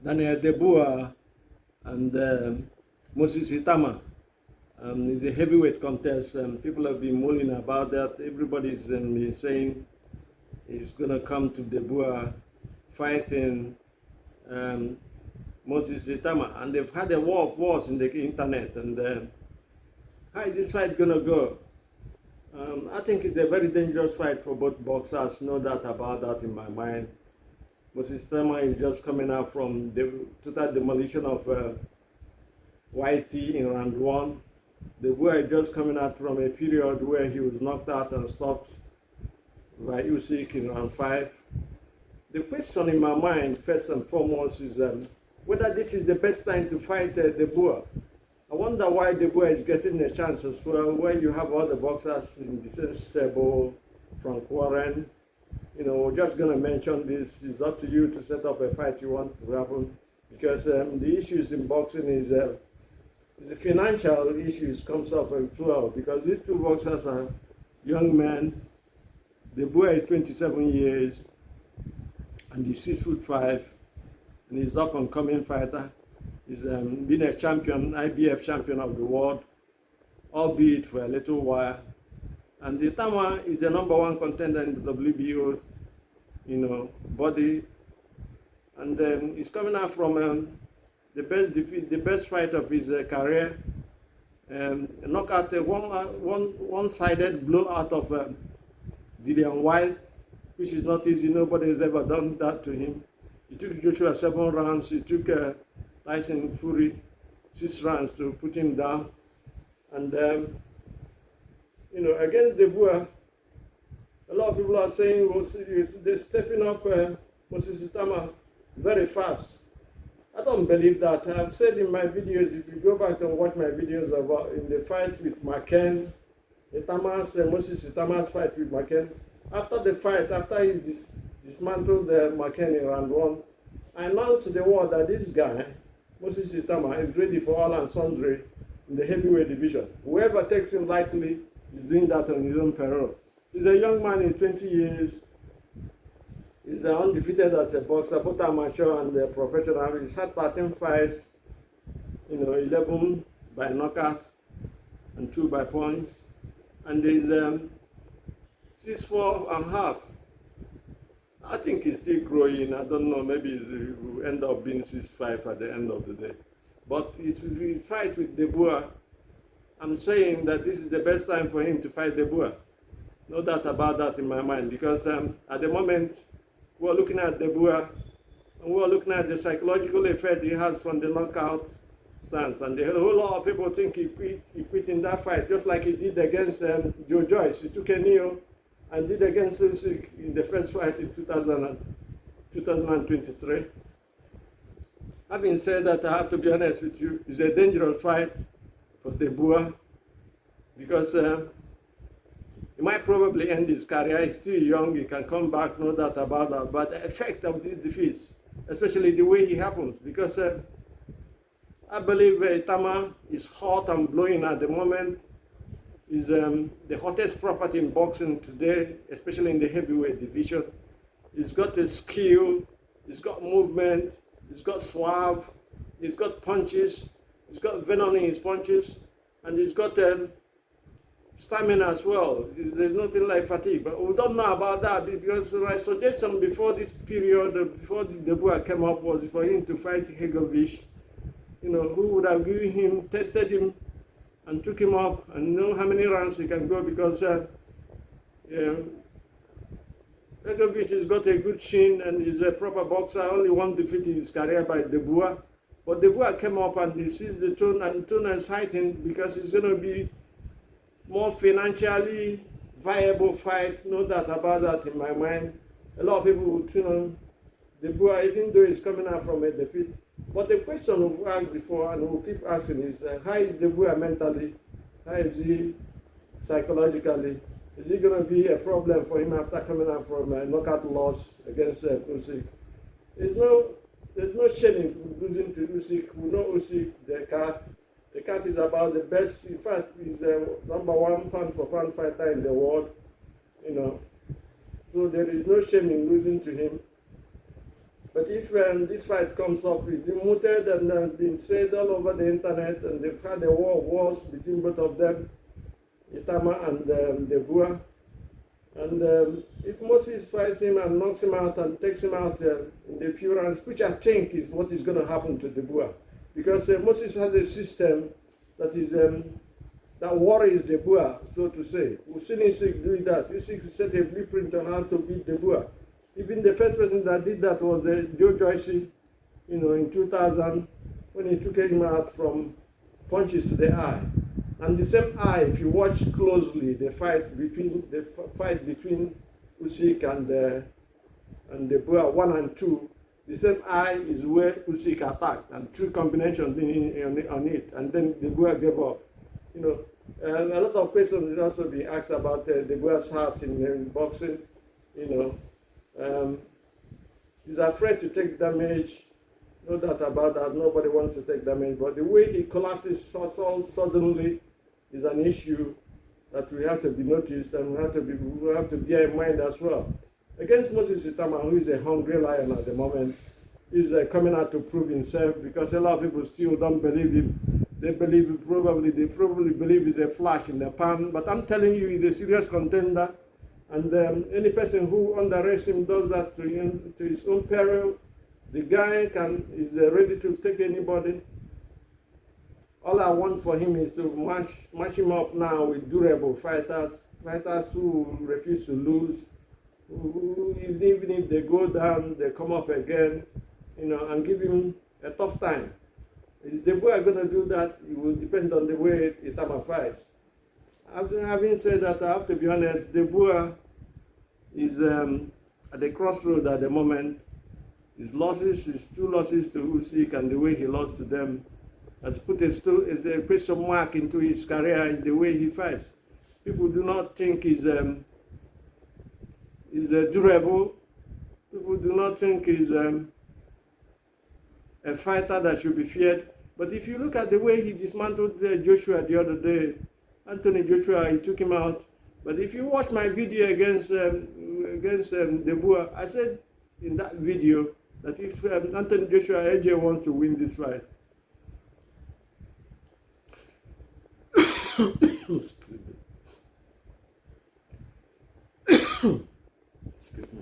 Daniel Dubois and Moses Itauma. It's a heavyweight contest. People have been mulling about that. Everybody's been saying he's going to come to Dubois fighting Moses Itauma. And they've had a war of words in the internet. And how is this fight going to go? I think it's a very dangerous fight for both boxers. No doubt about that in my mind. Moses Itauma is just coming out from the total demolition of YT in round 1. Dubois is just coming out from a period where he was knocked out and stopped by Usyk in round 5. The question in my mind, first and foremost, is whether this is the best time to fight Dubois. I wonder why Dubois is getting a chance as well, when you have other boxers in the same stable, Frank Warren. You know, we're just going to mention this. It's up to you to set up a fight you want to happen, because the issues in boxing is the financial issues comes up as well, because these two boxers are young men. Dubois is 27 years and he's 6'5", and he's up and coming fighter. He's been a champion, IBF champion of the world, albeit for a little while. And Itauma is the #1 contender in the WBO, body. And he's coming out from the best defeat, the best fight of his career. A knockout, one-sided blowout of Dillian White, which is not easy. Nobody has ever done that to him. He took Joshua 7 rounds. He took Tyson Fury 6 rounds to put him down. And against Dubois, a lot of people are saying, well, they're stepping up Moses Itauma very fast. I don't believe that. I've said in my videos, if you go back and watch my videos about in the fight with McCain, Moses Itama's fight with McCain, after the fight, after he dismantled McCain in round 1, I announced to the world that this guy, Moses Itauma, is ready for all and sundry in the heavyweight division. Whoever takes him lightly is doing that on his own peril. He's a young man in 20 years. He's undefeated as a boxer, both amateur and professional. He's had 13 fights, 11 by knockout and 2 by points. And he's 6'4.5". I think he's still growing. I don't know, maybe he will end up being 6'5" at the end of the day. But if we fight with Dubois, I'm saying that this is the best time for him to fight Dubois. No doubt about that in my mind, because at the moment, we're looking at Dubois, and we're looking at the psychological effect he has from the knockout stance. And a whole lot of people think he quit in that fight, just like he did against Joe Joyce. He took a knee and did against Usyk in the first fight in 2023. Having said that, I have to be honest with you, it's a dangerous fight for Dubois, because he might probably end his career. He's still young, he can come back, no doubt about that. But the effect of these defeats, especially the way he happens, because I believe Itauma is hot and blowing at the moment. He's the hottest property in boxing today, especially in the heavyweight division. He's got the skill, he's got movement, he's got suave, he's got punches, he's got venom in his punches, and he's got stamina as well. There's nothing like fatigue, but we don't know about that, because my suggestion before this period, before the Dubois came up, was for him to fight Hegovic, who would have given him, tested him, and took him up, and know how many rounds he can go, because Hegovic has got a good chin and is a proper boxer, only one defeat in his career by Dubois. But Dubois came up and he sees the tone, and tone is heightened, because it's going to be more financially viable fight, no doubt about that in my mind. A lot of people will tune on Dubois, even though he's coming out from a defeat. But the question we've asked before, and we'll keep asking, is how is Dubois mentally? How is he psychologically? Is it going to be a problem for him after coming out from a knockout loss against Usyk? There's no shame in losing to Usyk. We know Usyk, the cat. The cat is about the best. In fact, he's the #1 pound-for-pound fighter in the world. So there is no shame in losing to him. But if this fight comes up, it's been mooted and been said all over the internet, and they've had a war of wars between both of them, Itauma and Dubois. And if Moses fights him and knocks him out and takes him out in the few rounds, which I think is what is going to happen to Dubois, because Moses has a system that is that worries Dubois, so to say. We've seen Usyk do that. Usyk set a blueprint on how to beat Dubois. Even the first person that did that was Joe Joyce, in 2000, when he took him out from punches to the eye. And the same eye, if you watch closely, the fight between Usyk and Dubois 1 and 2, the same eye is where Usyk attacked, and 2 combinations on it, and then Dubois gave up. And a lot of questions will also be asked about Dubois' heart in boxing. He's afraid to take damage. No doubt about that. Nobody wants to take damage, but the way he collapses so suddenly is an issue that we have to be noticed, and we have to bear in mind as well. Against Moses Itauma, who is a hungry lion at the moment, he's coming out to prove himself, because a lot of people still don't believe him. They probably believe he's a flash in the pan, but I'm telling you, he's a serious contender. And any person who underrates him does that to his own peril. The guy is ready to take anybody. All I want for him is to match him up now with durable fighters who refuse to lose, who even if they go down, they come up again, and give him a tough time. Is Dubois going to do that? It will depend on the way Itauma fights. Having said that, I have to be honest, Dubois is at the crossroad at the moment. His 2 losses to Usyk, and the way he lost to them has put a question mark into his career in the way he fights. People do not think he's durable. People do not think he's a fighter that should be feared. But if you look at the way he dismantled Joshua the other day, Anthony Joshua, he took him out. But if you watch my video against Dubois, I said in that video that if Anthony Joshua AJ wants to win this fight, excuse me.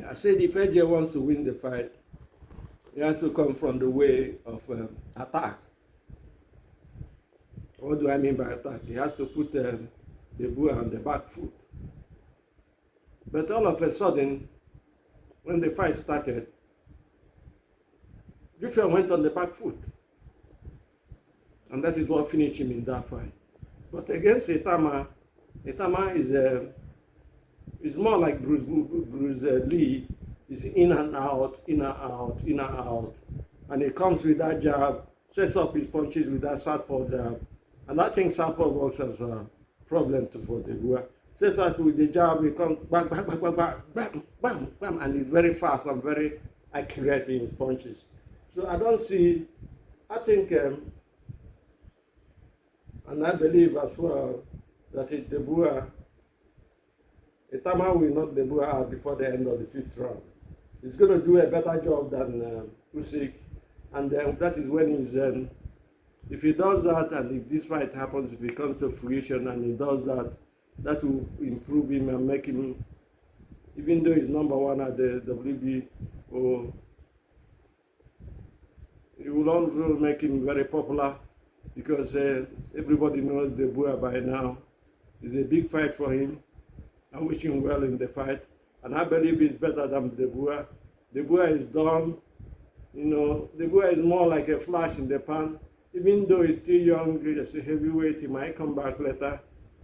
I said if AJ wants to win the fight, he has to come from the way of attack. What do I mean by attack? He has to put Dubois on the back foot. But all of a sudden, when the fight started, Joshua went on the back foot. And that is what finished him in that fight. But against Itauma is more like Bruce Lee. It's in and out, in and out, in and out. And he comes with that jab, sets up his punches with that southpaw jab. And I think southpaw works as a problem for Dubois. Sets up with the jab, he comes bam, bam, bam, bam, bam, bam, bam, and he's very fast and very accurate in his punches. So I don't see, I think, and I believe as well that Itauma will knock Dubois out before the end of the 5th round. He's going to do a better job than Usyk, and that is when he's, if he does that, and if this fight happens, if it comes to fruition, and he does that, that will improve him and make him, even though he's #1 at the WBO, it will also make him very popular, because everybody knows Dubois by now. It's a big fight for him. I wish him well in the fight, and I believe he's better than Dubois. Dubois is done. Dubois is more like a flash in the pan. Even though he's still young, he's a heavyweight, he might come back later,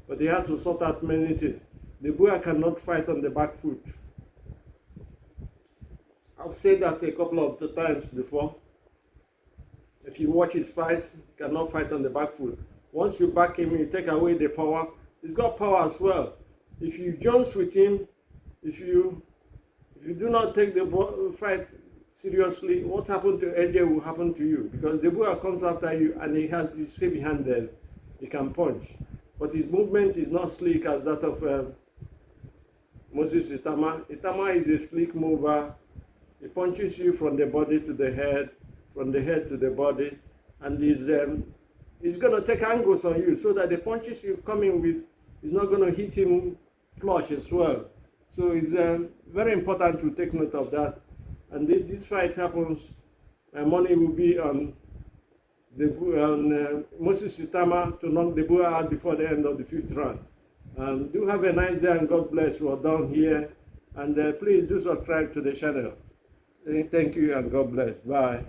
but he has to sort out many things. Dubois cannot fight on the back foot. I've said that a couple of times before. If you watch his fights, he cannot fight on the back foot. Once you back him, you take away the power. He's got power as well. If you jones with him, if you do not take the fight seriously, what happened to AJ will happen to you, because Dubois comes after you and he has this heavy-handed, he can punch. But his movement is not slick as that of Moses Itauma. Itauma is a slick mover. He punches you from the body to the head, from the head to the body, and he's going to take angles on you so that the punches you coming with is not going to hit him flush as well. So it's very important to take note of that. And if this fight happens, my money will be on Moses Itauma to knock Dubois out before the end of the 5th round. Do have a nice day and God bless. We're done here. And please do subscribe to the channel. Thank you and God bless. Bye.